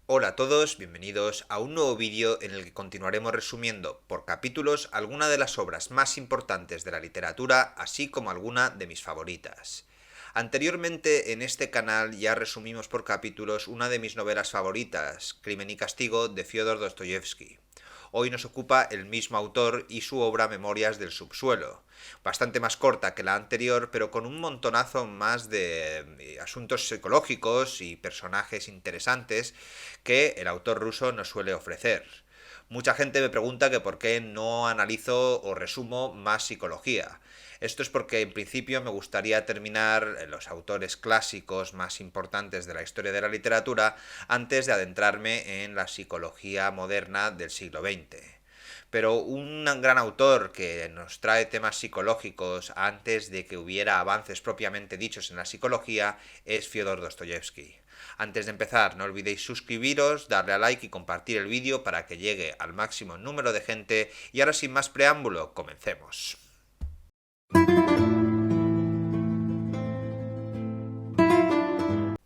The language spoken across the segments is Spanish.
Hola a todos, bienvenidos a un nuevo vídeo en el que continuaremos resumiendo por capítulos algunas de las obras más importantes de la literatura, así como alguna de mis favoritas. Anteriormente en este canal ya resumimos por capítulos una de mis novelas favoritas, Crimen y Castigo, de Fyodor Dostoyevsky. Hoy nos ocupa el mismo autor y su obra Memorias del Subsuelo, bastante más corta que la anterior, pero con un montonazo más de asuntos psicológicos y personajes interesantes que el autor ruso nos suele ofrecer. Mucha gente me pregunta que por qué no analizo o resumo más psicología. Esto es porque en principio me gustaría terminar los autores clásicos más importantes de la historia de la literatura antes de adentrarme en la psicología moderna del siglo XX. Pero un gran autor que nos trae temas psicológicos antes de que hubiera avances propiamente dichos en la psicología es Fyodor Dostoyevsky. Antes de empezar, no olvidéis suscribiros, darle a like y compartir el vídeo para que llegue al máximo número de gente. Y ahora sin más preámbulo, comencemos.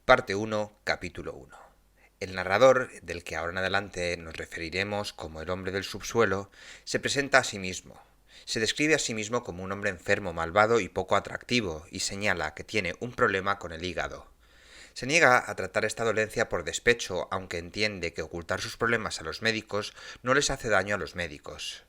Parte 1, capítulo 1. El narrador, del que ahora en adelante nos referiremos como el hombre del subsuelo, se presenta a sí mismo. Se describe a sí mismo como un hombre enfermo, malvado y poco atractivo, y señala que tiene un problema con el hígado. Se niega a tratar esta dolencia por despecho, aunque entiende que ocultar sus problemas a los médicos no les hace daño a los médicos.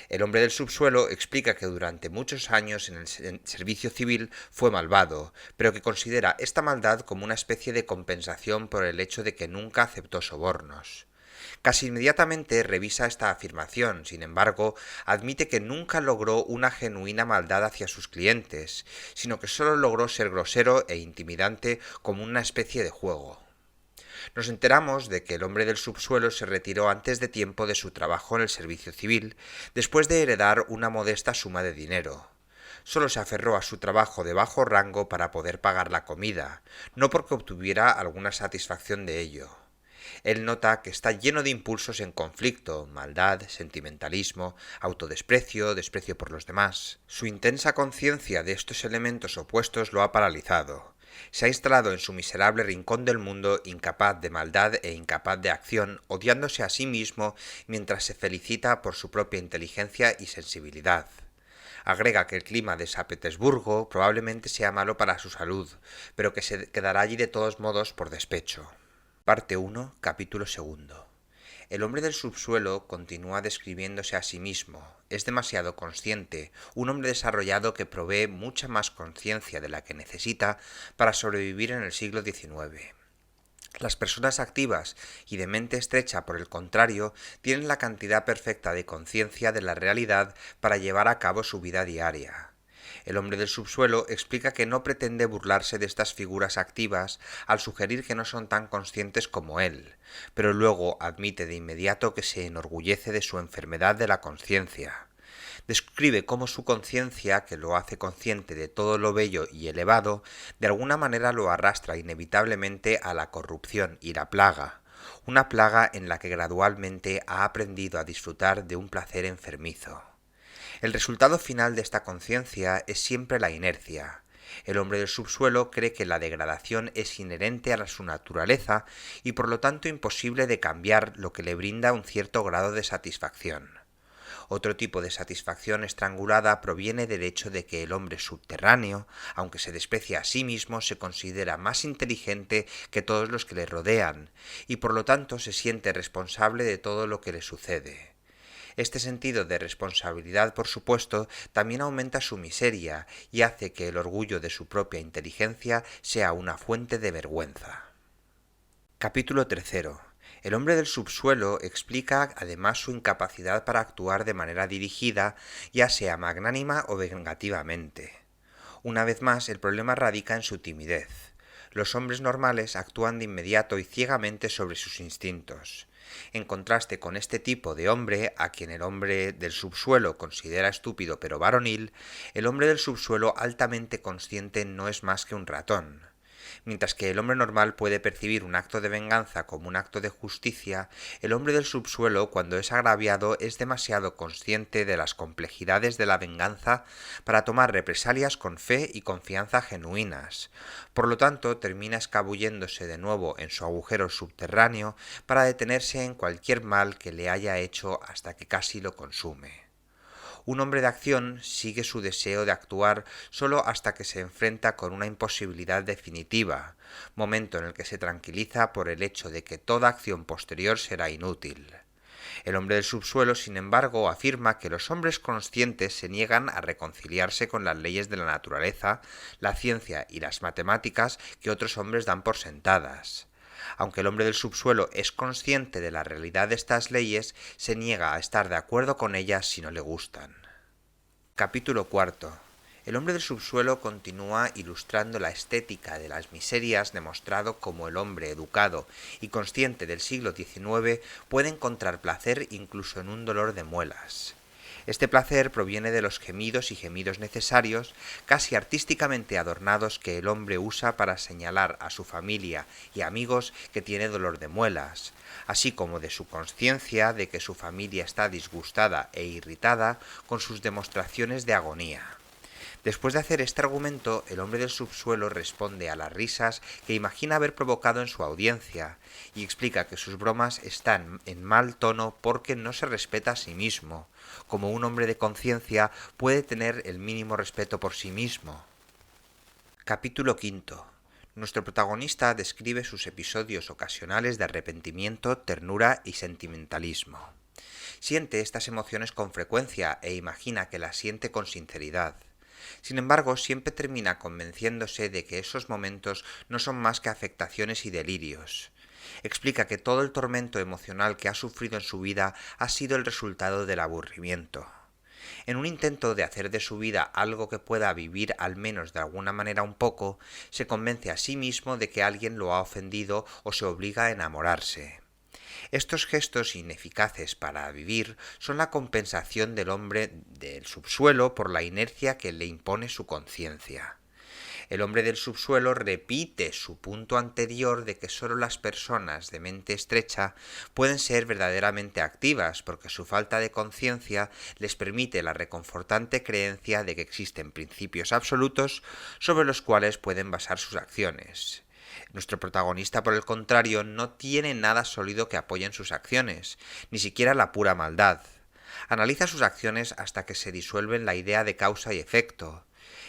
El hombre del subsuelo explica que durante muchos años en el servicio civil fue malvado, pero que considera esta maldad como una especie de compensación por el hecho de que nunca aceptó sobornos. Casi inmediatamente revisa esta afirmación, sin embargo, admite que nunca logró una genuina maldad hacia sus clientes, sino que solo logró ser grosero e intimidante como una especie de juego. Nos enteramos de que el hombre del subsuelo se retiró antes de tiempo de su trabajo en el servicio civil, después de heredar una modesta suma de dinero. Solo se aferró a su trabajo de bajo rango para poder pagar la comida, no porque obtuviera alguna satisfacción de ello. Él nota que está lleno de impulsos en conflicto, maldad, sentimentalismo, autodesprecio, desprecio por los demás. Su intensa conciencia de estos elementos opuestos lo ha paralizado. Se ha instalado en su miserable rincón del mundo, incapaz de maldad e incapaz de acción, odiándose a sí mismo mientras se felicita por su propia inteligencia y sensibilidad. Agrega que el clima de San Petersburgo probablemente sea malo para su salud, pero que se quedará allí de todos modos por despecho. Parte 1, capítulo 2. El hombre del subsuelo continúa describiéndose a sí mismo. Es demasiado consciente, un hombre desarrollado que provee mucha más conciencia de la que necesita para sobrevivir en el siglo XIX. Las personas activas y de mente estrecha, por el contrario, tienen la cantidad perfecta de conciencia de la realidad para llevar a cabo su vida diaria. El hombre del subsuelo explica que no pretende burlarse de estas figuras activas al sugerir que no son tan conscientes como él, pero luego admite de inmediato que se enorgullece de su enfermedad de la conciencia. Describe cómo su conciencia, que lo hace consciente de todo lo bello y elevado, de alguna manera lo arrastra inevitablemente a la corrupción y la plaga, una plaga en la que gradualmente ha aprendido a disfrutar de un placer enfermizo. El resultado final de esta conciencia es siempre la inercia. El hombre del subsuelo cree que la degradación es inherente a su naturaleza y por lo tanto imposible de cambiar, lo que le brinda un cierto grado de satisfacción. Otro tipo de satisfacción estrangulada proviene del hecho de que el hombre subterráneo, aunque se desprecia a sí mismo, se considera más inteligente que todos los que le rodean, y por lo tanto se siente responsable de todo lo que le sucede. Este sentido de responsabilidad, por supuesto, también aumenta su miseria y hace que el orgullo de su propia inteligencia sea una fuente de vergüenza. Capítulo 3. El hombre del subsuelo explica además su incapacidad para actuar de manera dirigida, ya sea magnánima o vengativamente. Una vez más, el problema radica en su timidez. Los hombres normales actúan de inmediato y ciegamente sobre sus instintos. En contraste con este tipo de hombre, a quien el hombre del subsuelo considera estúpido pero varonil, el hombre del subsuelo altamente consciente no es más que un ratón. Mientras que el hombre normal puede percibir un acto de venganza como un acto de justicia, el hombre del subsuelo, cuando es agraviado, es demasiado consciente de las complejidades de la venganza para tomar represalias con fe y confianza genuinas. Por lo tanto, termina escabulléndose de nuevo en su agujero subterráneo para detenerse en cualquier mal que le haya hecho hasta que casi lo consume. Un hombre de acción sigue su deseo de actuar solo hasta que se enfrenta con una imposibilidad definitiva, momento en el que se tranquiliza por el hecho de que toda acción posterior será inútil. El hombre del subsuelo, sin embargo, afirma que los hombres conscientes se niegan a reconciliarse con las leyes de la naturaleza, la ciencia y las matemáticas que otros hombres dan por sentadas. Aunque el hombre del subsuelo es consciente de la realidad de estas leyes, se niega a estar de acuerdo con ellas si no le gustan. Capítulo cuarto. El hombre del subsuelo continúa ilustrando la estética de las miserias, demostrado cómo el hombre educado y consciente del siglo XIX puede encontrar placer incluso en un dolor de muelas. Este placer proviene de los gemidos y gemidos necesarios, casi artísticamente adornados, que el hombre usa para señalar a su familia y amigos que tiene dolor de muelas, así como de su conciencia de que su familia está disgustada e irritada con sus demostraciones de agonía. Después de hacer este argumento, el hombre del subsuelo responde a las risas que imagina haber provocado en su audiencia y explica que sus bromas están en mal tono porque no se respeta a sí mismo, como un hombre de conciencia puede tener el mínimo respeto por sí mismo. Capítulo quinto. Nuestro protagonista describe sus episodios ocasionales de arrepentimiento, ternura y sentimentalismo. Siente estas emociones con frecuencia e imagina que las siente con sinceridad. Sin embargo, siempre termina convenciéndose de que esos momentos no son más que afectaciones y delirios. Explica que todo el tormento emocional que ha sufrido en su vida ha sido el resultado del aburrimiento. En un intento de hacer de su vida algo que pueda vivir al menos de alguna manera un poco, se convence a sí mismo de que alguien lo ha ofendido o se obliga a enamorarse. Estos gestos ineficaces para vivir son la compensación del hombre del subsuelo por la inercia que le impone su conciencia. El hombre del subsuelo repite su punto anterior de que sólo las personas de mente estrecha pueden ser verdaderamente activas, porque su falta de conciencia les permite la reconfortante creencia de que existen principios absolutos sobre los cuales pueden basar sus acciones. Nuestro protagonista, por el contrario, no tiene nada sólido que apoye en sus acciones, ni siquiera la pura maldad. Analiza sus acciones hasta que se disuelve en la idea de causa y efecto.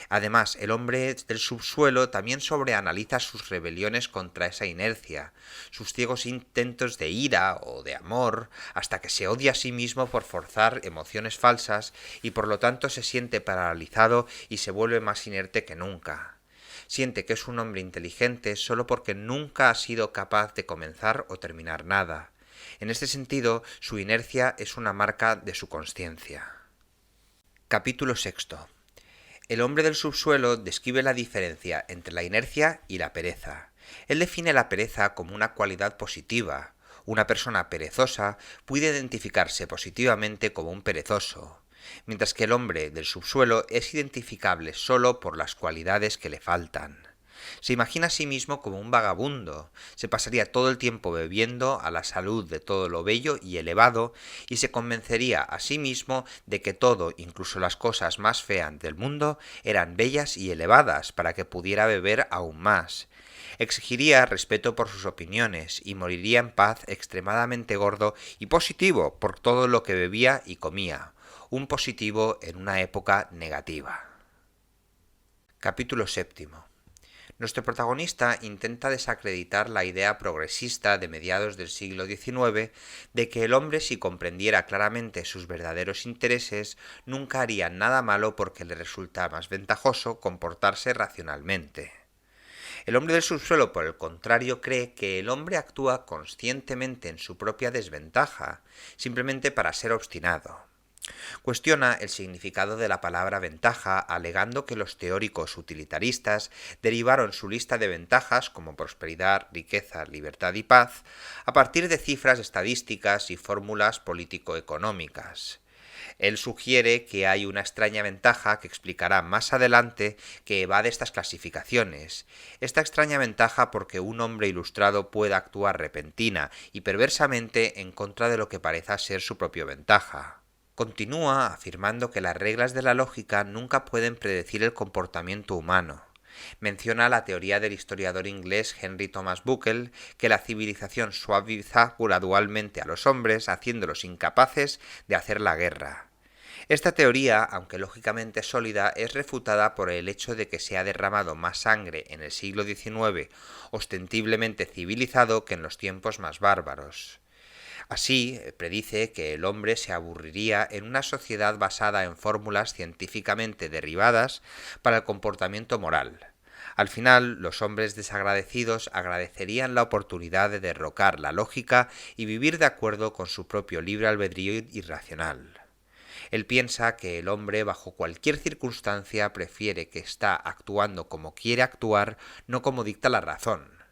Además, el hombre del subsuelo también sobreanaliza sus rebeliones contra esa inercia, sus ciegos intentos de ira o de amor, hasta que se odia a sí mismo por forzar emociones falsas y por lo tanto se siente paralizado y se vuelve más inerte que nunca. Siente que es un hombre inteligente solo porque nunca ha sido capaz de comenzar o terminar nada. En este sentido, su inercia es una marca de su consciencia. Capítulo sexto. El hombre del subsuelo describe la diferencia entre la inercia y la pereza. Él define la pereza como una cualidad positiva. Una persona perezosa puede identificarse positivamente como un perezoso, mientras que el hombre del subsuelo es identificable solo por las cualidades que le faltan. Se imagina a sí mismo como un vagabundo, se pasaría todo el tiempo bebiendo a la salud de todo lo bello y elevado y se convencería a sí mismo de que todo, incluso las cosas más feas del mundo, eran bellas y elevadas para que pudiera beber aún más. Exigiría respeto por sus opiniones y moriría en paz extremadamente gordo y positivo por todo lo que bebía y comía. Un positivo en una época negativa. Capítulo séptimo. Nuestro protagonista intenta desacreditar la idea progresista de mediados del siglo XIX de que el hombre, si comprendiera claramente sus verdaderos intereses, nunca haría nada malo porque le resulta más ventajoso comportarse racionalmente. El hombre del subsuelo, por el contrario, cree que el hombre actúa conscientemente en su propia desventaja, simplemente para ser obstinado. Cuestiona el significado de la palabra ventaja, alegando que los teóricos utilitaristas derivaron su lista de ventajas como prosperidad, riqueza, libertad y paz a partir de cifras estadísticas y fórmulas político-económicas. Él sugiere que hay una extraña ventaja que explicará más adelante que evade estas clasificaciones. Esta extraña ventaja porque un hombre ilustrado puede actuar repentina y perversamente en contra de lo que parezca ser su propia ventaja. Continúa afirmando que las reglas de la lógica nunca pueden predecir el comportamiento humano. Menciona la teoría del historiador inglés Henry Thomas Buckle, que la civilización suaviza gradualmente a los hombres, haciéndolos incapaces de hacer la guerra. Esta teoría, aunque lógicamente sólida, es refutada por el hecho de que se ha derramado más sangre en el siglo XIX, ostensiblemente civilizado, que en los tiempos más bárbaros. Así, predice que el hombre se aburriría en una sociedad basada en fórmulas científicamente derribadas para el comportamiento moral. Al final, los hombres desagradecidos agradecerían la oportunidad de derrocar la lógica y vivir de acuerdo con su propio libre albedrío irracional. Él piensa que el hombre, bajo cualquier circunstancia, prefiere que está actuando como quiere actuar, no como dicta la razón.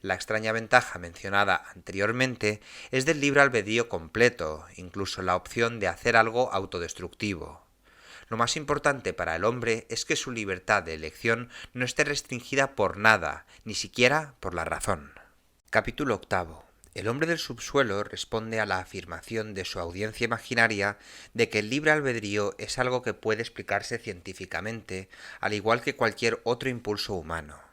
La extraña ventaja mencionada anteriormente es del libre albedrío completo, incluso la opción de hacer algo autodestructivo. Lo más importante para el hombre es que su libertad de elección no esté restringida por nada, ni siquiera por la razón. Capítulo 8. El hombre del subsuelo responde a la afirmación de su audiencia imaginaria de que el libre albedrío es algo que puede explicarse científicamente, al igual que cualquier otro impulso humano.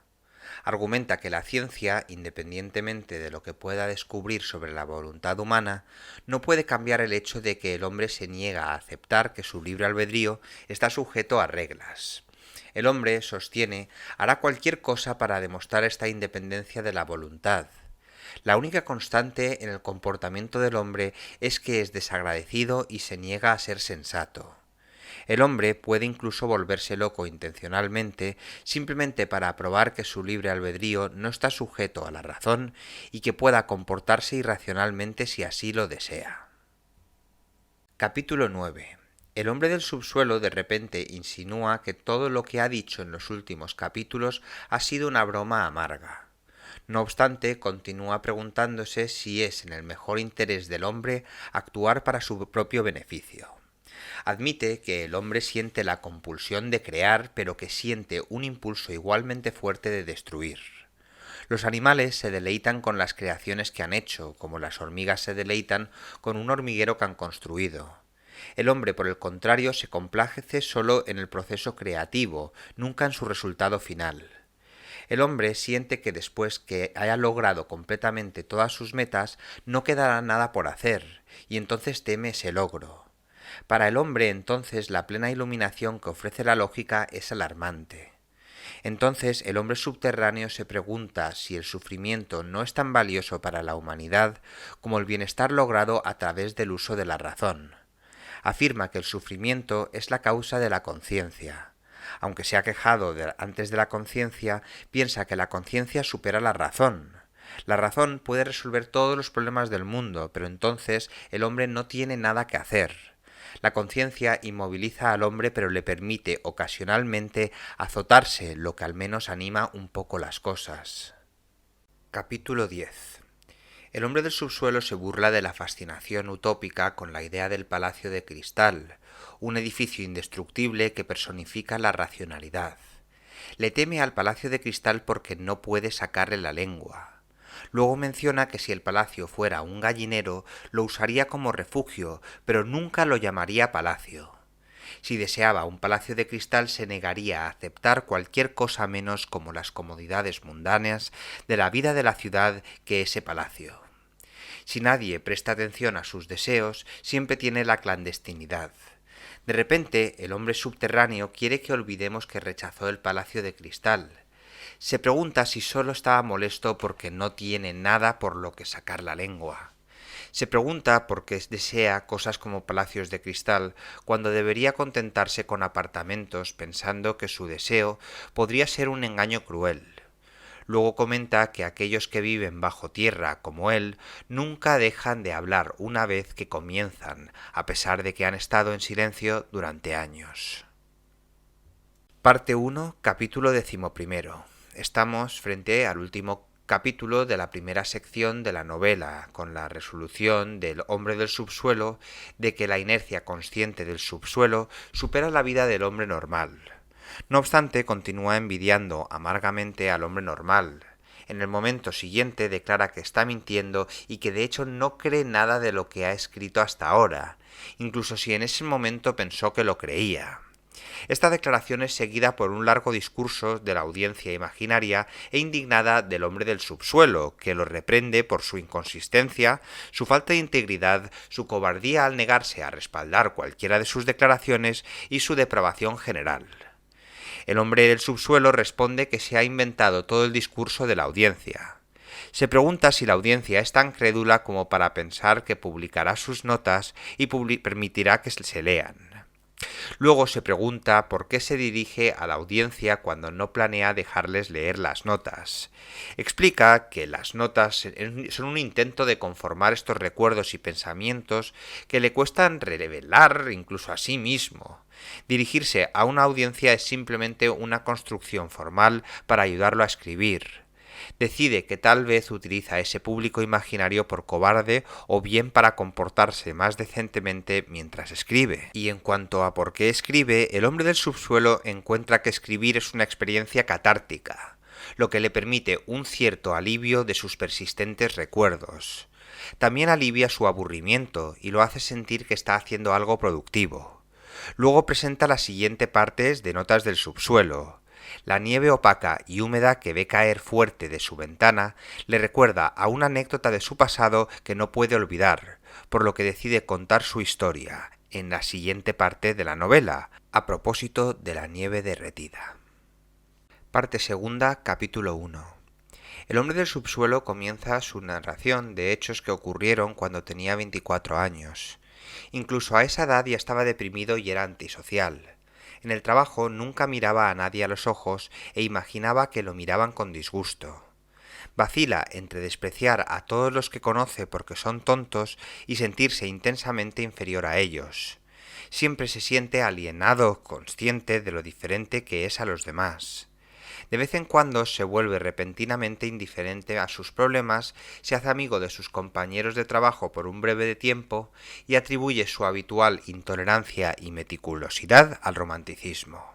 Argumenta que la ciencia, independientemente de lo que pueda descubrir sobre la voluntad humana, no puede cambiar el hecho de que el hombre se niega a aceptar que su libre albedrío está sujeto a reglas. El hombre, sostiene, hará cualquier cosa para demostrar esta independencia de la voluntad. La única constante en el comportamiento del hombre es que es desagradecido y se niega a ser sensato. El hombre puede incluso volverse loco intencionalmente simplemente para probar que su libre albedrío no está sujeto a la razón y que pueda comportarse irracionalmente si así lo desea. Capítulo 9. El hombre del subsuelo de repente insinúa que todo lo que ha dicho en los últimos capítulos ha sido una broma amarga. No obstante, continúa preguntándose si es en el mejor interés del hombre actuar para su propio beneficio. Admite que el hombre siente la compulsión de crear, pero que siente un impulso igualmente fuerte de destruir. Los animales se deleitan con las creaciones que han hecho, como las hormigas se deleitan con un hormiguero que han construido. El hombre, por el contrario, se complace solo en el proceso creativo, nunca en su resultado final. El hombre siente que después que haya logrado completamente todas sus metas, no quedará nada por hacer, y entonces teme ese logro. Para el hombre, entonces, la plena iluminación que ofrece la lógica es alarmante. Entonces, el hombre subterráneo se pregunta si el sufrimiento no es tan valioso para la humanidad como el bienestar logrado a través del uso de la razón. Afirma que el sufrimiento es la causa de la conciencia. Aunque se ha quejado antes de la conciencia, piensa que la conciencia supera la razón. La razón puede resolver todos los problemas del mundo, pero entonces el hombre no tiene nada que hacer. La conciencia inmoviliza al hombre, pero le permite ocasionalmente azotarse, lo que al menos anima un poco las cosas. Capítulo 10. El hombre del subsuelo se burla de la fascinación utópica con la idea del palacio de cristal, un edificio indestructible que personifica la racionalidad. Le teme al palacio de cristal porque no puede sacarle la lengua. Luego menciona que si el palacio fuera un gallinero, lo usaría como refugio, pero nunca lo llamaría palacio. Si deseaba un palacio de cristal, se negaría a aceptar cualquier cosa menos como las comodidades mundanas de la vida de la ciudad que ese palacio. Si nadie presta atención a sus deseos, siempre tiene la clandestinidad. De repente, el hombre subterráneo quiere que olvidemos que rechazó el palacio de cristal. Se pregunta si solo estaba molesto porque no tiene nada por lo que sacar la lengua. Se pregunta por qué desea cosas como palacios de cristal cuando debería contentarse con apartamentos, pensando que su deseo podría ser un engaño cruel. Luego comenta que aquellos que viven bajo tierra como él nunca dejan de hablar una vez que comienzan, a pesar de que han estado en silencio durante años. Parte 1, capítulo 11. Estamos frente al último capítulo de la primera sección de la novela, con la resolución del hombre del subsuelo de que la inercia consciente del subsuelo supera la vida del hombre normal. No obstante, continúa envidiando amargamente al hombre normal. En el momento siguiente declara que está mintiendo y que de hecho no cree nada de lo que ha escrito hasta ahora, incluso si en ese momento pensó que lo creía. Esta declaración es seguida por un largo discurso de la audiencia imaginaria e indignada del hombre del subsuelo, que lo reprende por su inconsistencia, su falta de integridad, su cobardía al negarse a respaldar cualquiera de sus declaraciones y su depravación general. El hombre del subsuelo responde que se ha inventado todo el discurso de la audiencia. Se pregunta si la audiencia es tan crédula como para pensar que publicará sus notas y permitirá que se lean. Luego se pregunta por qué se dirige a la audiencia cuando no planea dejarles leer las notas. Explica que las notas son un intento de conformar estos recuerdos y pensamientos que le cuestan revelar incluso a sí mismo. Dirigirse a una audiencia es simplemente una construcción formal para ayudarlo a escribir. Decide que tal vez utiliza ese público imaginario por cobarde o bien para comportarse más decentemente mientras escribe. Y en cuanto a por qué escribe, el hombre del subsuelo encuentra que escribir es una experiencia catártica, lo que le permite un cierto alivio de sus persistentes recuerdos. También alivia su aburrimiento y lo hace sentir que está haciendo algo productivo. Luego presenta la siguiente parte de Notas del subsuelo. La nieve opaca y húmeda que ve caer fuerte de su ventana le recuerda a una anécdota de su pasado que no puede olvidar, por lo que decide contar su historia en la siguiente parte de la novela, a propósito de la nieve derretida. Parte segunda, capítulo 1. El hombre del subsuelo comienza su narración de hechos que ocurrieron cuando tenía 24 años. Incluso a esa edad ya estaba deprimido y era antisocial. En el trabajo nunca miraba a nadie a los ojos e imaginaba que lo miraban con disgusto. Vacila entre despreciar a todos los que conoce porque son tontos y sentirse intensamente inferior a ellos. Siempre se siente alienado, consciente de lo diferente que es a los demás. De vez en cuando se vuelve repentinamente indiferente a sus problemas, se hace amigo de sus compañeros de trabajo por un breve tiempo y atribuye su habitual intolerancia y meticulosidad al romanticismo.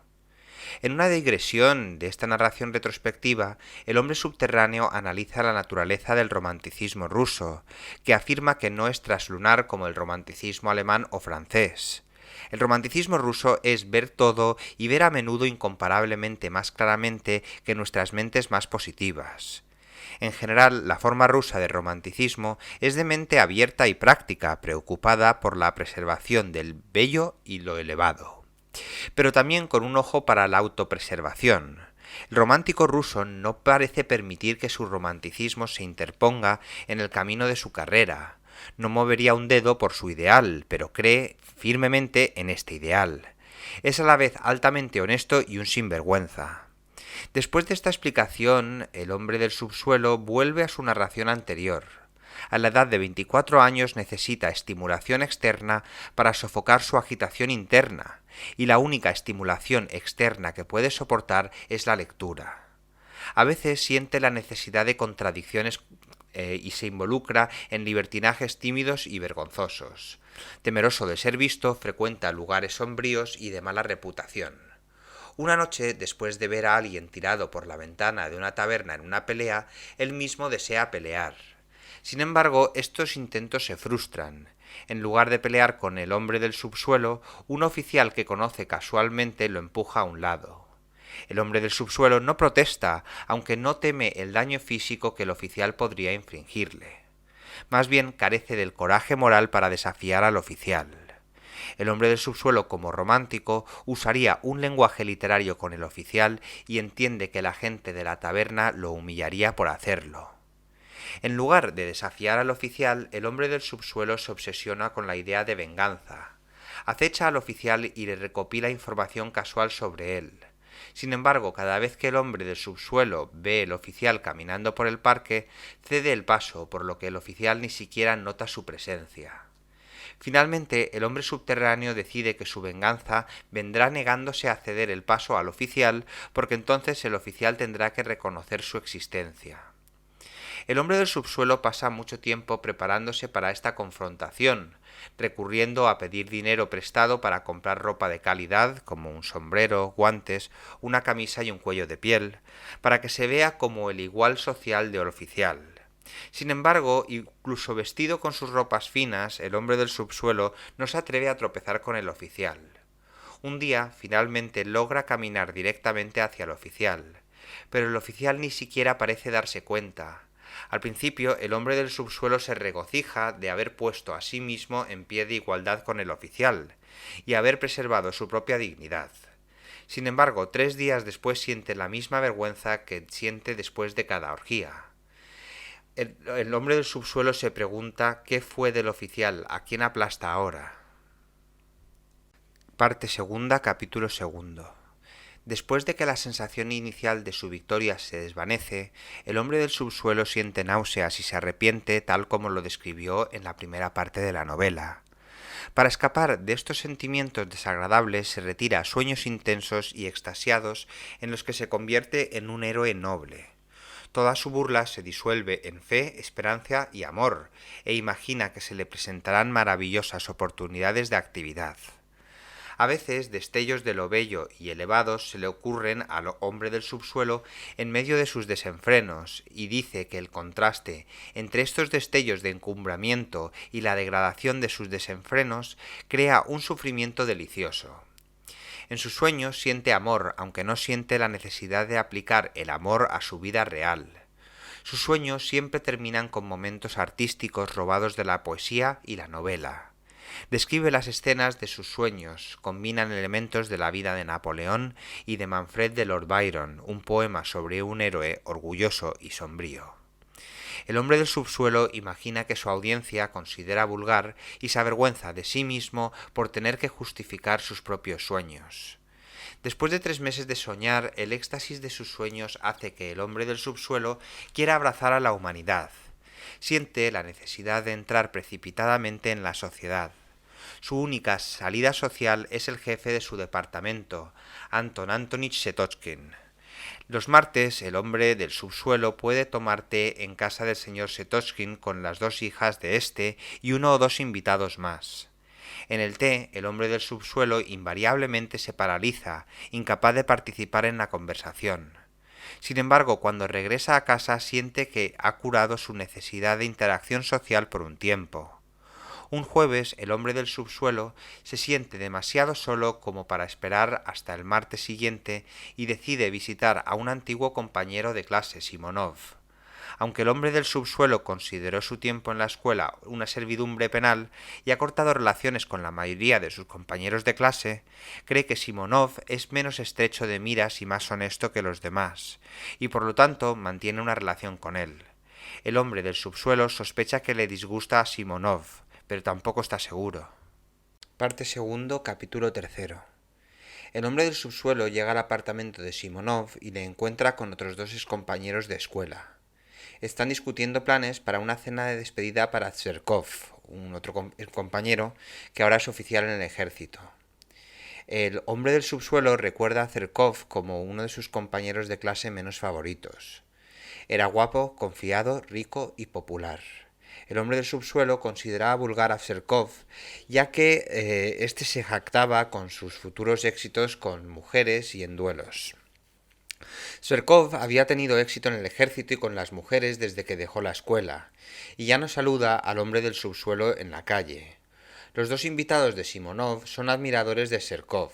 En una digresión de esta narración retrospectiva, el hombre subterráneo analiza la naturaleza del romanticismo ruso, que afirma que no es traslunar como el romanticismo alemán o francés. El romanticismo ruso es ver todo y ver a menudo incomparablemente más claramente que nuestras mentes más positivas. En general, la forma rusa de romanticismo es de mente abierta y práctica, preocupada por la preservación del bello y lo elevado, pero también con un ojo para la autopreservación. El romántico ruso no parece permitir que su romanticismo se interponga en el camino de su carrera. No movería un dedo por su ideal, pero cree firmemente en este ideal. Es a la vez altamente honesto y un sinvergüenza. Después de esta explicación, el hombre del subsuelo vuelve a su narración anterior. A la edad de 24 años necesita estimulación externa para sofocar su agitación interna, y la única estimulación externa que puede soportar es la lectura. A veces siente la necesidad de contradicciones y se involucra en libertinajes tímidos y vergonzosos. Temeroso de ser visto, frecuenta lugares sombríos y de mala reputación. Una noche, después de ver a alguien tirado por la ventana de una taberna en una pelea, él mismo desea pelear. Sin embargo, estos intentos se frustran. En lugar de pelear con el hombre del subsuelo, un oficial que conoce casualmente lo empuja a un lado. El hombre del subsuelo no protesta, aunque no teme el daño físico que el oficial podría infligirle. Más bien carece del coraje moral para desafiar al oficial. El hombre del subsuelo, como romántico, usaría un lenguaje literario con el oficial y entiende que la gente de la taberna lo humillaría por hacerlo. En lugar de desafiar al oficial, el hombre del subsuelo se obsesiona con la idea de venganza. Acecha al oficial y le recopila información casual sobre él. Sin embargo, cada vez que el hombre del subsuelo ve al oficial caminando por el parque, cede el paso, por lo que el oficial ni siquiera nota su presencia. Finalmente, el hombre subterráneo decide que su venganza vendrá negándose a ceder el paso al oficial, porque entonces el oficial tendrá que reconocer su existencia. El hombre del subsuelo pasa mucho tiempo preparándose para esta confrontación, recurriendo a pedir dinero prestado para comprar ropa de calidad, como un sombrero, guantes, una camisa y un cuello de piel, para que se vea como el igual social del oficial. Sin embargo, incluso vestido con sus ropas finas, el hombre del subsuelo no se atreve a tropezar con el oficial. Un día, finalmente logra caminar directamente hacia el oficial, pero el oficial ni siquiera parece darse cuenta. Al principio, el hombre del subsuelo se regocija de haber puesto a sí mismo en pie de igualdad con el oficial, y haber preservado su propia dignidad. Sin embargo, 3 días después siente la misma vergüenza que siente después de cada orgía. El hombre del subsuelo se pregunta qué fue del oficial, a quién aplasta ahora. Parte segunda, capítulo segundo. Después de que la sensación inicial de su victoria se desvanece, el hombre del subsuelo siente náuseas y se arrepiente tal como lo describió en la primera parte de la novela. Para escapar de estos sentimientos desagradables se retira a sueños intensos y extasiados en los que se convierte en un héroe noble. Toda su burla se disuelve en fe, esperanza y amor, e imagina que se le presentarán maravillosas oportunidades de actividad. A veces destellos de lo bello y elevados se le ocurren al hombre del subsuelo en medio de sus desenfrenos, y dice que el contraste entre estos destellos de encumbramiento y la degradación de sus desenfrenos crea un sufrimiento delicioso. En sus sueños siente amor, aunque no siente la necesidad de aplicar el amor a su vida real. Sus sueños siempre terminan con momentos artísticos robados de la poesía y la novela. Describe las escenas de sus sueños, combinan elementos de la vida de Napoleón y de Manfred de Lord Byron, un poema sobre un héroe orgulloso y sombrío. El hombre del subsuelo imagina que su audiencia considera vulgar y se avergüenza de sí mismo por tener que justificar sus propios sueños. Después de 3 meses de soñar, el éxtasis de sus sueños hace que el hombre del subsuelo quiera abrazar a la humanidad. Siente la necesidad de entrar precipitadamente en la sociedad. Su única salida social es el jefe de su departamento, Anton Antonich Setochkin. Los martes, el hombre del subsuelo puede tomar té en casa del señor Setochkin con las 2 hijas de este y 1 o 2 invitados más. En el té, el hombre del subsuelo invariablemente se paraliza, incapaz de participar en la conversación. Sin embargo, cuando regresa a casa siente que ha curado su necesidad de interacción social por un tiempo. Un jueves, el hombre del subsuelo se siente demasiado solo como para esperar hasta el martes siguiente y decide visitar a un antiguo compañero de clase, Simonov. Aunque el hombre del subsuelo consideró su tiempo en la escuela una servidumbre penal y ha cortado relaciones con la mayoría de sus compañeros de clase, cree que Simonov es menos estrecho de miras y más honesto que los demás, y por lo tanto mantiene una relación con él. El hombre del subsuelo sospecha que le disgusta a Simonov, pero tampoco está seguro. Parte segundo, capítulo tercero. El hombre del subsuelo llega al apartamento de Simonov y le encuentra con otros 2 excompañeros de escuela. Están discutiendo planes para una cena de despedida para Tserkov, un otro compañero que ahora es oficial en el ejército. El hombre del subsuelo recuerda a Tserkov como uno de sus compañeros de clase menos favoritos. Era guapo, confiado, rico y popular. El hombre del subsuelo consideraba vulgar a Tserkov, ya que éste se jactaba con sus futuros éxitos con mujeres y en duelos. Tserkov había tenido éxito en el ejército y con las mujeres desde que dejó la escuela, y ya no saluda al hombre del subsuelo en la calle. Los 2 invitados de Simonov son admiradores de Tserkov.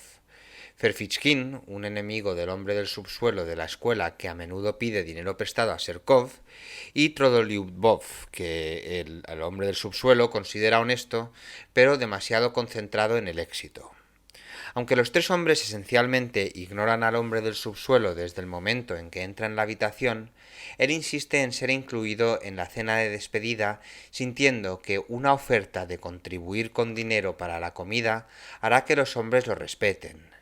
Ferfichkin, un enemigo del hombre del subsuelo de la escuela que a menudo pide dinero prestado a Tserkov, y Trodolyubov, que el hombre del subsuelo considera honesto, pero demasiado concentrado en el éxito. Aunque los 3 hombres esencialmente ignoran al hombre del subsuelo desde el momento en que entra en la habitación, él insiste en ser incluido en la cena de despedida, sintiendo que una oferta de contribuir con dinero para la comida hará que los hombres lo respeten.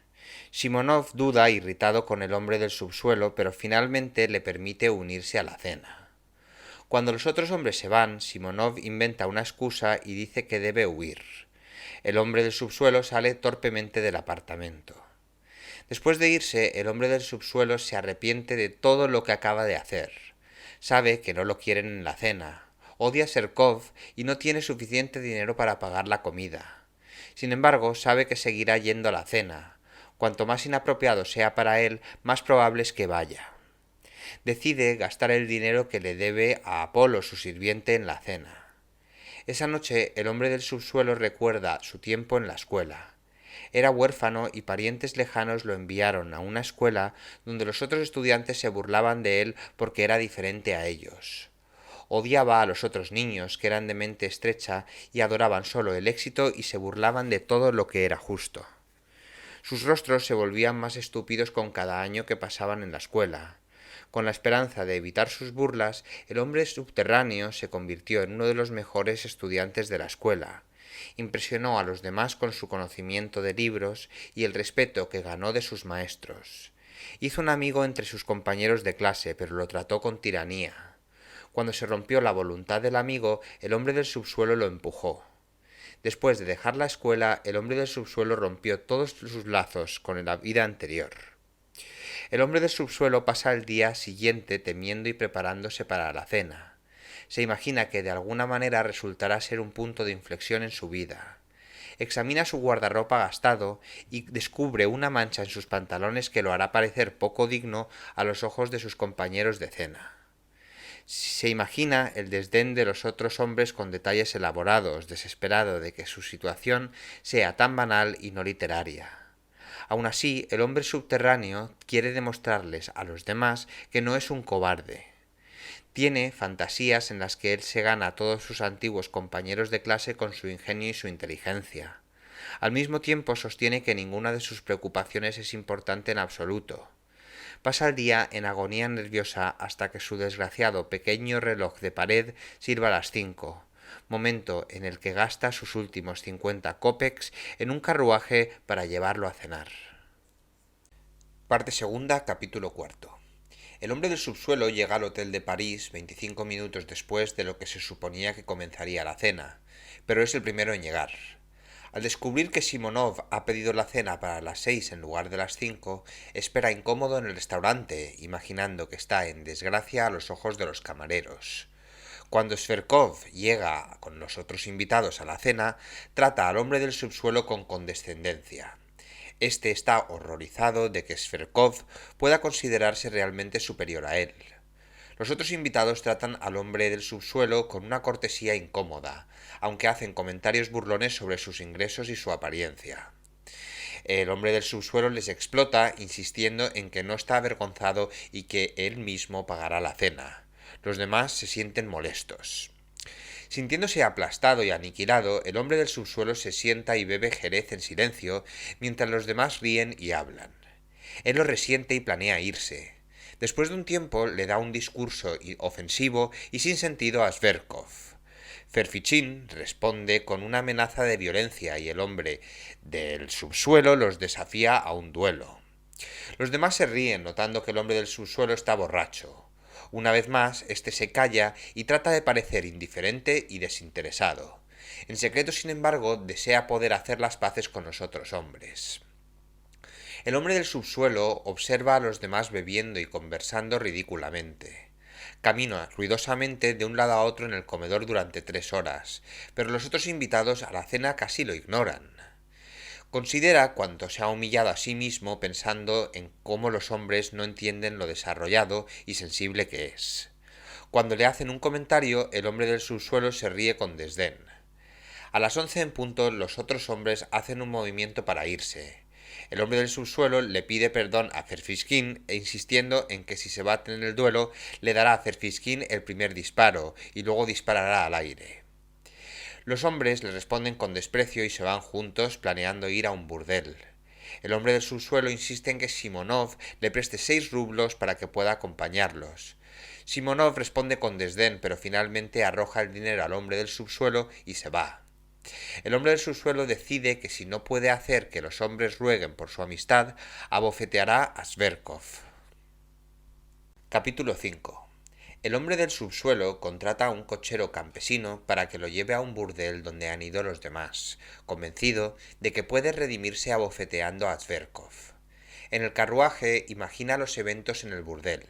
Simonov duda, irritado con el hombre del subsuelo, pero finalmente le permite unirse a la cena. Cuando los otros hombres se van, Simonov inventa una excusa y dice que debe huir. El hombre del subsuelo sale torpemente del apartamento. Después de irse, el hombre del subsuelo se arrepiente de todo lo que acaba de hacer. Sabe que no lo quieren en la cena. Odia a Serkov y no tiene suficiente dinero para pagar la comida. Sin embargo, sabe que seguirá yendo a la cena. Cuanto más inapropiado sea para él, más probable es que vaya. Decide gastar el dinero que le debe a Apolo, su sirviente, en la cena. Esa noche el hombre del subsuelo recuerda su tiempo en la escuela. Era huérfano y parientes lejanos lo enviaron a una escuela donde los otros estudiantes se burlaban de él porque era diferente a ellos. Odiaba a los otros niños, que eran de mente estrecha y adoraban solo el éxito y se burlaban de todo lo que era justo. Sus rostros se volvían más estúpidos con cada año que pasaban en la escuela. Con la esperanza de evitar sus burlas, el hombre subterráneo se convirtió en uno de los mejores estudiantes de la escuela. Impresionó a los demás con su conocimiento de libros y el respeto que ganó de sus maestros. Hizo un amigo entre sus compañeros de clase, pero lo trató con tiranía. Cuando se rompió la voluntad del amigo, el hombre del subsuelo lo empujó. Después de dejar la escuela, el hombre del subsuelo rompió todos sus lazos con la vida anterior. El hombre del subsuelo pasa el día siguiente temiendo y preparándose para la cena. Se imagina que de alguna manera resultará ser un punto de inflexión en su vida. Examina su guardarropa gastado y descubre una mancha en sus pantalones que lo hará parecer poco digno a los ojos de sus compañeros de cena. Se imagina el desdén de los otros hombres con detalles elaborados, desesperado de que su situación sea tan banal y no literaria. Aun así, el hombre subterráneo quiere demostrarles a los demás que no es un cobarde. Tiene fantasías en las que él se gana a todos sus antiguos compañeros de clase con su ingenio y su inteligencia. Al mismo tiempo sostiene que ninguna de sus preocupaciones es importante en absoluto. Pasa el día en agonía nerviosa hasta que su desgraciado pequeño reloj de pared sirva las 5, momento en el que gasta sus últimos 50 cópex en un carruaje para llevarlo a cenar. Parte segunda, capítulo cuarto. El hombre del subsuelo llega al hotel de París 25 minutos después de lo que se suponía que comenzaría la cena, pero es el primero en llegar. Al descubrir que Simonov ha pedido la cena para las 6 en lugar de las 5, espera incómodo en el restaurante, imaginando que está en desgracia a los ojos de los camareros. Cuando Sverkov llega con los otros invitados a la cena, trata al hombre del subsuelo con condescendencia. Este está horrorizado de que Sverkov pueda considerarse realmente superior a él. Los otros invitados tratan al hombre del subsuelo con una cortesía incómoda, aunque hacen comentarios burlones sobre sus ingresos y su apariencia. El hombre del subsuelo les explota, insistiendo en que no está avergonzado y que él mismo pagará la cena. Los demás se sienten molestos. Sintiéndose aplastado y aniquilado, el hombre del subsuelo se sienta y bebe jerez en silencio, mientras los demás ríen y hablan. Él lo resiente y planea irse. Después de un tiempo le da un discurso ofensivo y sin sentido a Sverkov. Ferfichin responde con una amenaza de violencia y el hombre del subsuelo los desafía a un duelo. Los demás se ríen, notando que el hombre del subsuelo está borracho. Una vez más, este se calla y trata de parecer indiferente y desinteresado. En secreto, sin embargo, desea poder hacer las paces con los otros hombres. El hombre del subsuelo observa a los demás bebiendo y conversando ridículamente. Camina ruidosamente de un lado a otro en el comedor durante 3 horas, pero los otros invitados a la cena casi lo ignoran. Considera cuánto se ha humillado a sí mismo pensando en cómo los hombres no entienden lo desarrollado y sensible que es. Cuando le hacen un comentario, el hombre del subsuelo se ríe con desdén. A las 11 en punto, los otros hombres hacen un movimiento para irse. El hombre del subsuelo le pide perdón a Ferfiskin insistiendo en que si se baten en el duelo, le dará a Ferfiskin el primer disparo y luego disparará al aire. Los hombres le responden con desprecio y se van juntos planeando ir a un burdel. El hombre del subsuelo insiste en que Simonov le preste 6 rublos para que pueda acompañarlos. Simonov responde con desdén, pero finalmente arroja el dinero al hombre del subsuelo y se va. El hombre del subsuelo decide que si no puede hacer que los hombres rueguen por su amistad, abofeteará a Sverkov. Capítulo 5. El hombre del subsuelo contrata a un cochero campesino para que lo lleve a un burdel donde han ido los demás, convencido de que puede redimirse abofeteando a Sverkov. En el carruaje imagina los eventos en el burdel.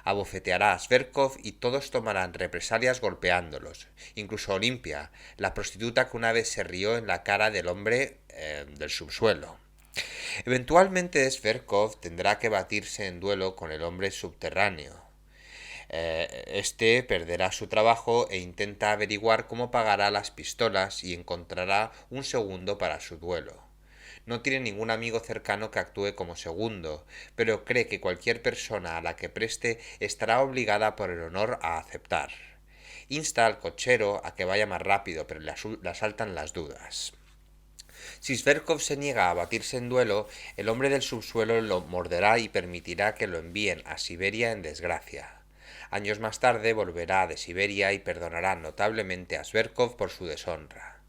Abofeteará a Sverkov y todos tomarán represalias golpeándolos. Incluso Olimpia, la prostituta que una vez se rió en la cara del hombre del subsuelo. Eventualmente Sverkov tendrá que batirse en duelo con el hombre subterráneo. Este perderá su trabajo e intenta averiguar cómo pagará las pistolas y encontrará un segundo para su duelo. No tiene ningún amigo cercano que actúe como segundo, pero cree que cualquier persona a la que preste estará obligada por el honor a aceptar. Insta al cochero a que vaya más rápido, pero le asaltan las dudas. Si Sverkov se niega a batirse en duelo, el hombre del subsuelo lo morderá y permitirá que lo envíen a Siberia en desgracia. Años más tarde volverá de Siberia y perdonará notablemente a Sverkov por su deshonra.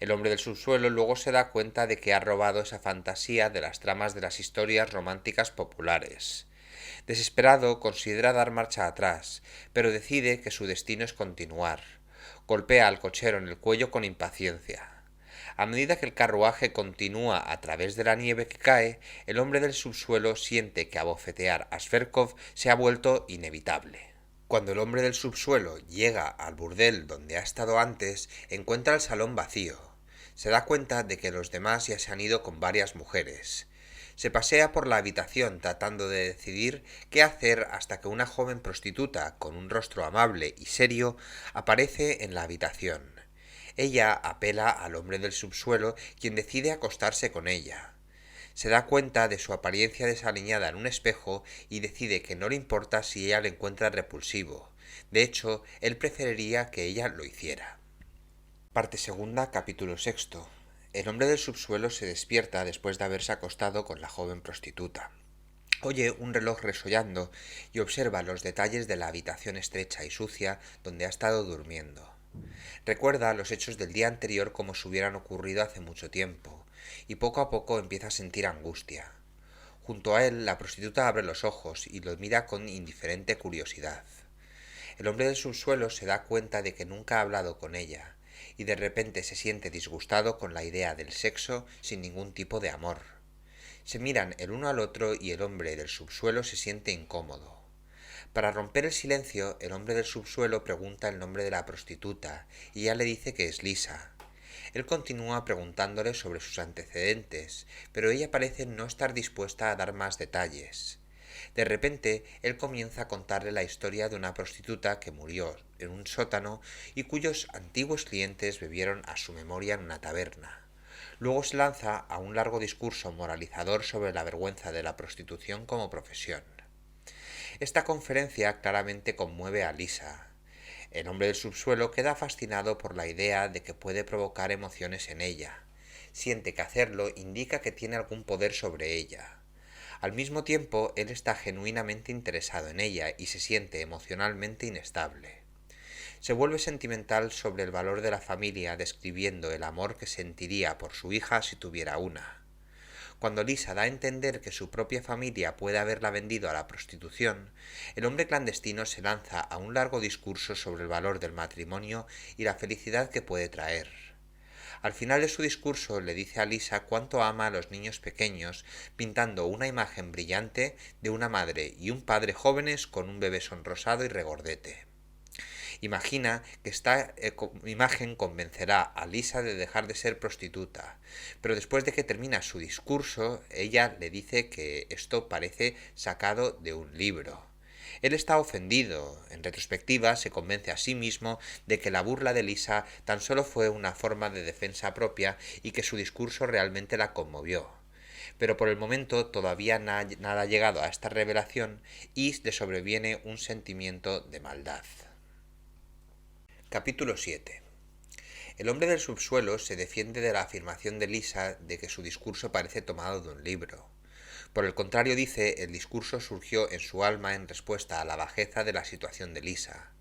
El hombre del subsuelo luego se da cuenta de que ha robado esa fantasía de las tramas de las historias románticas populares. Desesperado, considera dar marcha atrás, pero decide que su destino es continuar. Golpea al cochero en el cuello con impaciencia. A medida que el carruaje continúa a través de la nieve que cae, el hombre del subsuelo siente que abofetear a Sverkov se ha vuelto inevitable. Cuando el hombre del subsuelo llega al burdel donde ha estado antes, encuentra el salón vacío. Se da cuenta de que los demás ya se han ido con varias mujeres. Se pasea por la habitación tratando de decidir qué hacer hasta que una joven prostituta, con un rostro amable y serio, aparece en la habitación. Ella apela al hombre del subsuelo, quien decide acostarse con ella. Se da cuenta de su apariencia desaliñada en un espejo y decide que no le importa si ella le encuentra repulsivo. De hecho, él preferiría que ella lo hiciera. Parte segunda, capítulo sexto. El hombre del subsuelo se despierta después de haberse acostado con la joven prostituta. Oye un reloj resollando y observa los detalles de la habitación estrecha y sucia donde ha estado durmiendo. Recuerda los hechos del día anterior como si hubieran ocurrido hace mucho tiempo, y poco a poco empieza a sentir angustia. Junto a él, la prostituta abre los ojos y lo mira con indiferente curiosidad. El hombre del subsuelo se da cuenta de que nunca ha hablado con ella, y de repente se siente disgustado con la idea del sexo sin ningún tipo de amor. Se miran el uno al otro y el hombre del subsuelo se siente incómodo. Para romper el silencio, el hombre del subsuelo pregunta el nombre de la prostituta y ella le dice que es Lisa. Él continúa preguntándole sobre sus antecedentes, pero ella parece no estar dispuesta a dar más detalles. De repente, él comienza a contarle la historia de una prostituta que murió en un sótano y cuyos antiguos clientes bebieron a su memoria en una taberna. Luego se lanza a un largo discurso moralizador sobre la vergüenza de la prostitución como profesión. Esta conferencia claramente conmueve a Lisa. El hombre del subsuelo queda fascinado por la idea de que puede provocar emociones en ella. Siente que hacerlo indica que tiene algún poder sobre ella. Al mismo tiempo, él está genuinamente interesado en ella y se siente emocionalmente inestable. Se vuelve sentimental sobre el valor de la familia, describiendo el amor que sentiría por su hija si tuviera una. Cuando Lisa da a entender que su propia familia puede haberla vendido a la prostitución, el hombre clandestino se lanza a un largo discurso sobre el valor del matrimonio y la felicidad que puede traer. Al final de su discurso le dice a Lisa cuánto ama a los niños pequeños, pintando una imagen brillante de una madre y un padre jóvenes con un bebé sonrosado y regordete. Imagina que esta imagen convencerá a Lisa de dejar de ser prostituta, pero después de que termina su discurso, ella le dice que esto parece sacado de un libro. Él está ofendido. En retrospectiva, se convence a sí mismo de que la burla de Lisa tan solo fue una forma de defensa propia y que su discurso realmente la conmovió. Pero por el momento todavía nada ha llegado a esta revelación y le sobreviene un sentimiento de maldad. Capítulo 7. El hombre del subsuelo se defiende de la afirmación de Lisa de que su discurso parece tomado de un libro. Por el contrario, dice, el discurso surgió en su alma en respuesta a la bajeza de la situación de Lisa.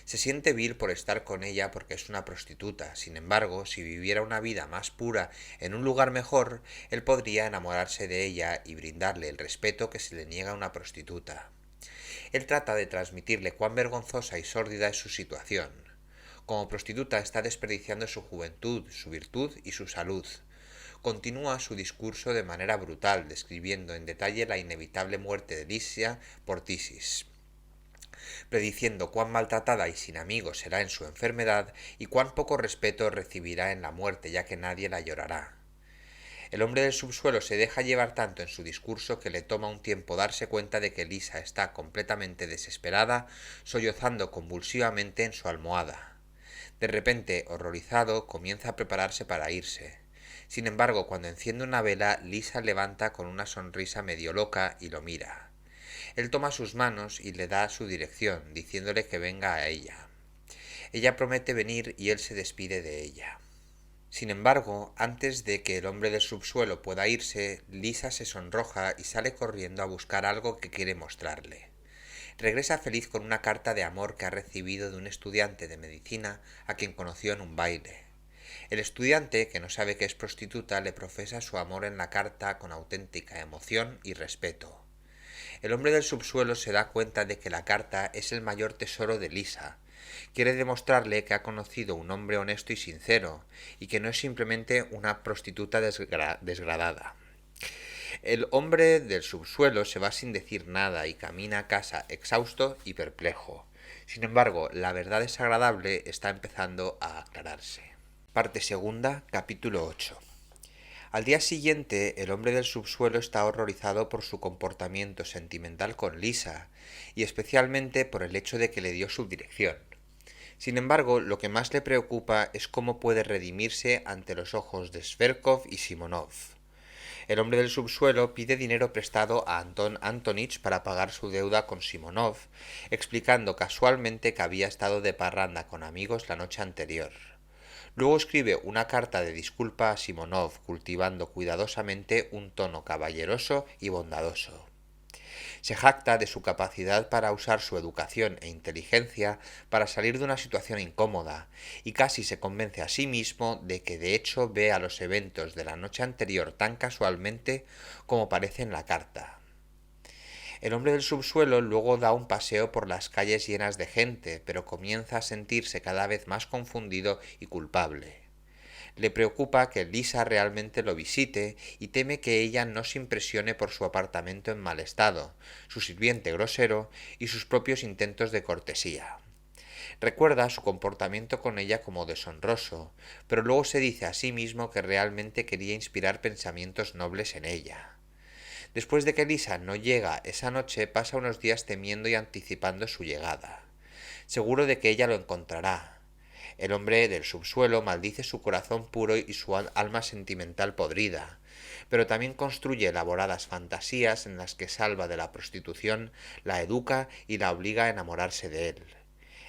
Se siente vil por estar con ella porque es una prostituta. Sin embargo, si viviera una vida más pura en un lugar mejor, él podría enamorarse de ella y brindarle el respeto que se le niega a una prostituta. Él trata de transmitirle cuán vergonzosa y sórdida es su situación. Como prostituta está desperdiciando su juventud, su virtud y su salud. Continúa su discurso de manera brutal, describiendo en detalle la inevitable muerte de Lisa por tisis. prediciendo cuán maltratada y sin amigos será en su enfermedad y cuán poco respeto recibirá en la muerte, ya que nadie la llorará. El hombre del subsuelo se deja llevar tanto en su discurso que le toma un tiempo darse cuenta de que Lisa está completamente desesperada, sollozando convulsivamente en su almohada. De repente, horrorizado, comienza a prepararse para irse. Sin embargo, cuando enciende una vela, Lisa levanta con una sonrisa medio loca y lo mira. Él toma sus manos y le da su dirección, diciéndole que venga a ella. Ella promete venir y él se despide de ella. Sin embargo, antes de que el hombre del subsuelo pueda irse, Lisa se sonroja y sale corriendo a buscar algo que quiere mostrarle. Regresa feliz con una carta de amor que ha recibido de un estudiante de medicina a quien conoció en un baile. El estudiante, que no sabe que es prostituta, le profesa su amor en la carta con auténtica emoción y respeto. El hombre del subsuelo se da cuenta de que la carta es el mayor tesoro de Lisa. Quiere demostrarle que ha conocido un hombre honesto y sincero, y que no es simplemente una prostituta desgradada. El hombre del subsuelo se va sin decir nada y camina a casa exhausto y perplejo. Sin embargo, la verdad desagradable está empezando a aclararse. Parte segunda, capítulo 8. Al día siguiente, el hombre del subsuelo está horrorizado por su comportamiento sentimental con Lisa, y especialmente por el hecho de que le dio su dirección. Sin embargo, lo que más le preocupa es cómo puede redimirse ante los ojos de Zverkov y Simonov. El hombre del subsuelo pide dinero prestado a Anton Antonich para pagar su deuda con Simonov, explicando casualmente que había estado de parranda con amigos la noche anterior. Luego escribe una carta de disculpa a Simonov, cultivando cuidadosamente un tono caballeroso y bondadoso. Se jacta de su capacidad para usar su educación e inteligencia para salir de una situación incómoda, y casi se convence a sí mismo de que de hecho ve a los eventos de la noche anterior tan casualmente como parece en la carta. El hombre del subsuelo luego da un paseo por las calles llenas de gente, pero comienza a sentirse cada vez más confundido y culpable. Le preocupa que Lisa realmente lo visite y teme que ella no se impresione por su apartamento en mal estado, su sirviente grosero y sus propios intentos de cortesía. Recuerda su comportamiento con ella como deshonroso, pero luego se dice a sí mismo que realmente quería inspirar pensamientos nobles en ella. Después de que Lisa no llega esa noche, pasa unos días temiendo y anticipando su llegada. Seguro de que ella lo encontrará. El hombre del subsuelo maldice su corazón puro y su alma sentimental podrida, pero también construye elaboradas fantasías en las que salva de la prostitución, la educa y la obliga a enamorarse de él.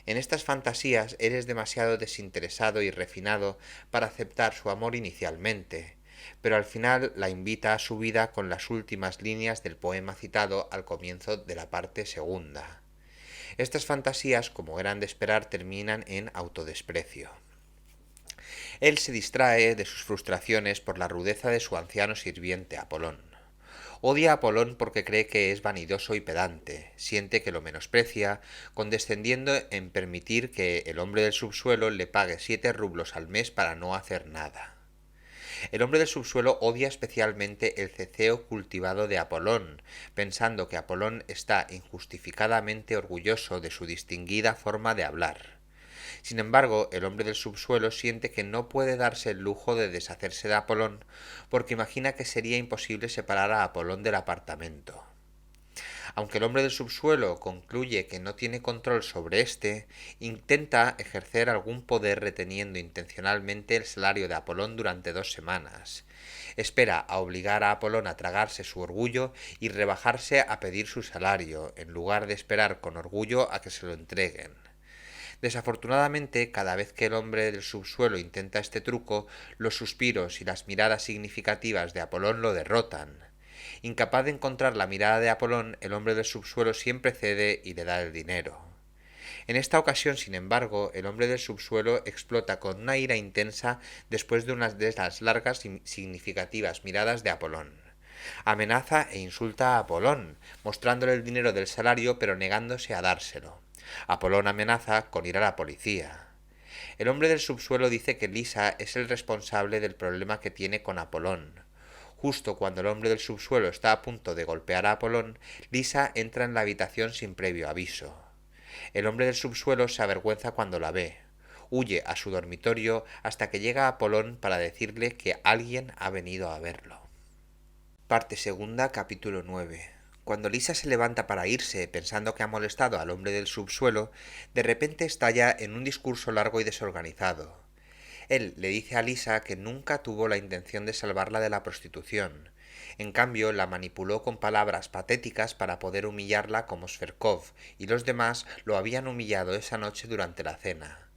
En estas fantasías eres demasiado desinteresado y refinado para aceptar su amor inicialmente, pero al final la invita a su vida con las últimas líneas del poema citado al comienzo de la parte segunda. Estas fantasías, como eran de esperar, terminan en autodesprecio. Él se distrae de sus frustraciones por la rudeza de su anciano sirviente Apolón. Odia a Apolón porque cree que es vanidoso y pedante, siente que lo menosprecia, condescendiendo en permitir que el hombre del subsuelo le pague 7 rublos al mes para no hacer nada. El hombre del subsuelo odia especialmente el ceceo cultivado de Apolón, pensando que Apolón está injustificadamente orgulloso de su distinguida forma de hablar. Sin embargo, el hombre del subsuelo siente que no puede darse el lujo de deshacerse de Apolón porque imagina que sería imposible separar a Apolón del apartamento. Aunque el hombre del subsuelo concluye que no tiene control sobre éste, intenta ejercer algún poder reteniendo intencionalmente el salario de Apolón durante 2 semanas. Espera a obligar a Apolón a tragarse su orgullo y rebajarse a pedir su salario, en lugar de esperar con orgullo a que se lo entreguen. Desafortunadamente, cada vez que el hombre del subsuelo intenta este truco, los suspiros y las miradas significativas de Apolón lo derrotan. Incapaz de encontrar la mirada de Apolón, el hombre del subsuelo siempre cede y le da el dinero. En esta ocasión, sin embargo, el hombre del subsuelo explota con una ira intensa después de una de las largas y significativas miradas de Apolón. Amenaza e insulta a Apolón, mostrándole el dinero del salario pero negándose a dárselo. Apolón amenaza con ir a la policía. El hombre del subsuelo dice que Lisa es el responsable del problema que tiene con Apolón. Justo cuando el hombre del subsuelo está a punto de golpear a Apolón, Lisa entra en la habitación sin previo aviso. El hombre del subsuelo se avergüenza cuando la ve. Huye a su dormitorio hasta que llega Apolón para decirle que alguien ha venido a verlo. Parte segunda, capítulo 9. Cuando Lisa se levanta para irse pensando que ha molestado al hombre del subsuelo, de repente estalla en un discurso largo y desorganizado. Él le dice a Lisa que nunca tuvo la intención de salvarla de la prostitución. En cambio, la manipuló con palabras patéticas para poder humillarla como Sverkov, y los demás lo habían humillado esa noche durante la cena.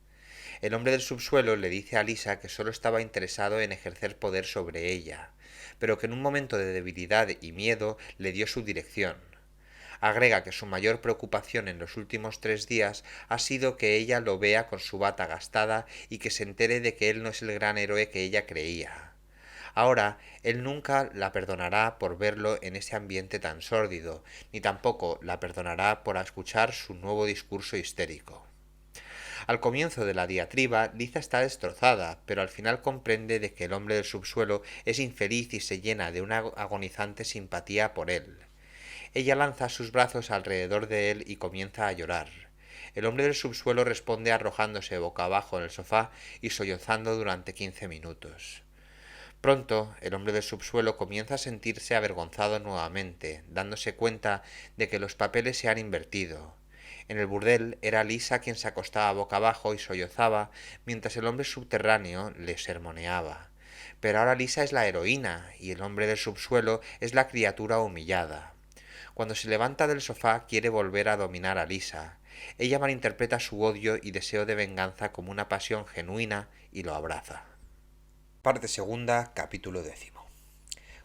El hombre del subsuelo le dice a Lisa que solo estaba interesado en ejercer poder sobre ella, pero que en un momento de debilidad y miedo le dio su dirección. Agrega que su mayor preocupación en los últimos 3 días ha sido que ella lo vea con su bata gastada y que se entere de que él no es el gran héroe que ella creía. Ahora, él nunca la perdonará por verlo en ese ambiente tan sórdido, ni tampoco la perdonará por escuchar su nuevo discurso histérico. Al comienzo de la diatriba, Lisa está destrozada, pero al final comprende de que el hombre del subsuelo es infeliz y se llena de una agonizante simpatía por él. Ella lanza sus brazos alrededor de él y comienza a llorar. El hombre del subsuelo responde arrojándose boca abajo en el sofá y sollozando durante 15 minutos. Pronto, el hombre del subsuelo comienza a sentirse avergonzado nuevamente, dándose cuenta de que los papeles se han invertido. En el burdel era Lisa quien se acostaba boca abajo y sollozaba, mientras el hombre subterráneo le sermoneaba. Pero ahora Lisa es la heroína y el hombre del subsuelo es la criatura humillada. Cuando se levanta del sofá quiere volver a dominar a Lisa. Ella malinterpreta su odio y deseo de venganza como una pasión genuina y lo abraza. Parte segunda, capítulo 10.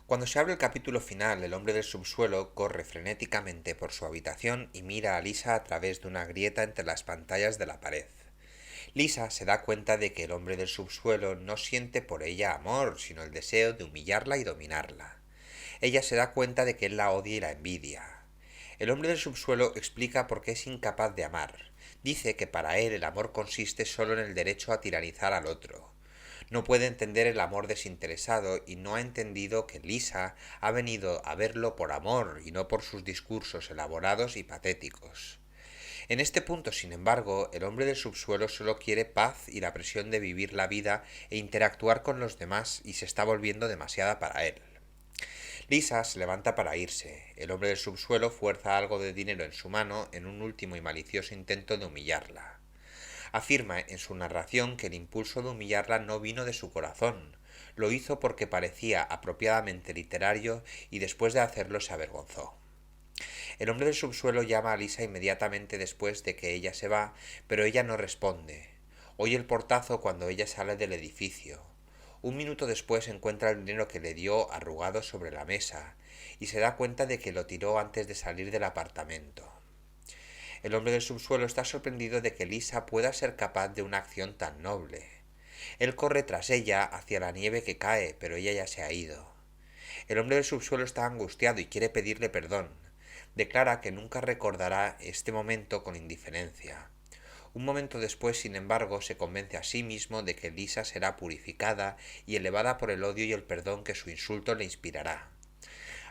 Cuando se abre el capítulo final, el hombre del subsuelo corre frenéticamente por su habitación y mira a Lisa a través de una grieta entre las pantallas de la pared. Lisa se da cuenta de que el hombre del subsuelo no siente por ella amor, sino el deseo de humillarla y dominarla. Ella se da cuenta de que él la odia y la envidia. El hombre del subsuelo explica por qué es incapaz de amar. Dice que para él el amor consiste solo en el derecho a tiranizar al otro. No puede entender el amor desinteresado y no ha entendido que Lisa ha venido a verlo por amor y no por sus discursos elaborados y patéticos. En este punto, sin embargo, el hombre del subsuelo solo quiere paz y la presión de vivir la vida e interactuar con los demás y se está volviendo demasiada para él. Lisa se levanta para irse. El hombre del subsuelo fuerza algo de dinero en su mano en un último y malicioso intento de humillarla. Afirma en su narración que el impulso de humillarla no vino de su corazón, lo hizo porque parecía apropiadamente literario y después de hacerlo se avergonzó. El hombre del subsuelo llama a Lisa inmediatamente después de que ella se va, pero ella no responde. Oye el portazo cuando ella sale del edificio. Un minuto después encuentra el dinero que le dio arrugado sobre la mesa y se da cuenta de que lo tiró antes de salir del apartamento. El hombre del subsuelo está sorprendido de que Lisa pueda ser capaz de una acción tan noble. Él corre tras ella hacia la nieve que cae, pero ella ya se ha ido. El hombre del subsuelo está angustiado y quiere pedirle perdón. Declara que nunca recordará este momento con indiferencia. Un momento después, sin embargo, se convence a sí mismo de que Lisa será purificada y elevada por el odio y el perdón que su insulto le inspirará.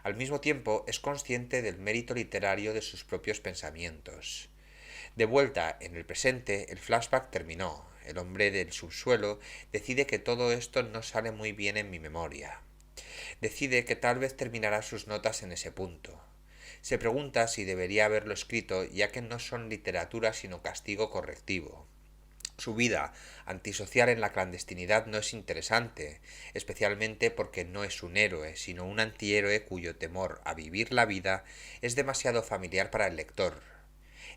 Al mismo tiempo, es consciente del mérito literario de sus propios pensamientos. De vuelta en el presente, el flashback terminó. El hombre del subsuelo decide que todo esto no sale muy bien en mi memoria. Decide que tal vez terminará sus notas en ese punto. Se pregunta si debería haberlo escrito, ya que no son literatura sino castigo correctivo. Su vida antisocial en la clandestinidad no es interesante, especialmente porque no es un héroe, sino un antihéroe cuyo temor a vivir la vida es demasiado familiar para el lector.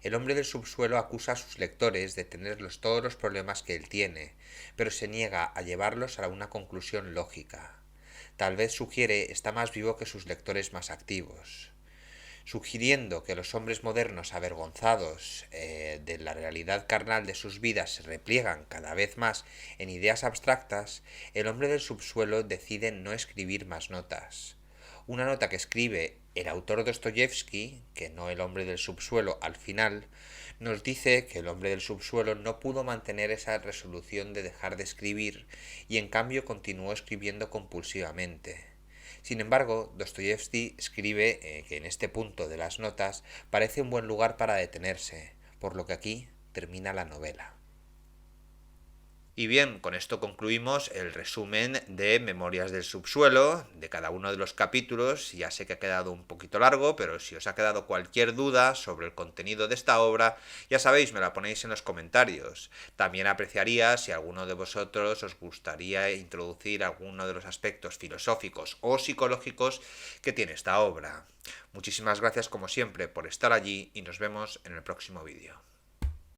El hombre del subsuelo acusa a sus lectores de tener todos los problemas que él tiene, pero se niega a llevarlos a una conclusión lógica. Tal vez sugiere está más vivo que sus lectores más activos. Sugiriendo que los hombres modernos avergonzados de la realidad carnal de sus vidas se repliegan cada vez más en ideas abstractas, el hombre del subsuelo decide no escribir más notas. Una nota que escribe el autor Dostoyevsky, que no el hombre del subsuelo al final, nos dice que el hombre del subsuelo no pudo mantener esa resolución de dejar de escribir y en cambio continuó escribiendo compulsivamente. Sin embargo, Dostoyevsky escribe que en este punto de las notas parece un buen lugar para detenerse, por lo que aquí termina la novela. Y bien, con esto concluimos el resumen de Memorias del Subsuelo, de cada uno de los capítulos. Ya sé que ha quedado un poquito largo, pero si os ha quedado cualquier duda sobre el contenido de esta obra, ya sabéis, me la ponéis en los comentarios. También apreciaría si alguno de vosotros os gustaría introducir alguno de los aspectos filosóficos o psicológicos que tiene esta obra. Muchísimas gracias como siempre por estar allí y nos vemos en el próximo vídeo.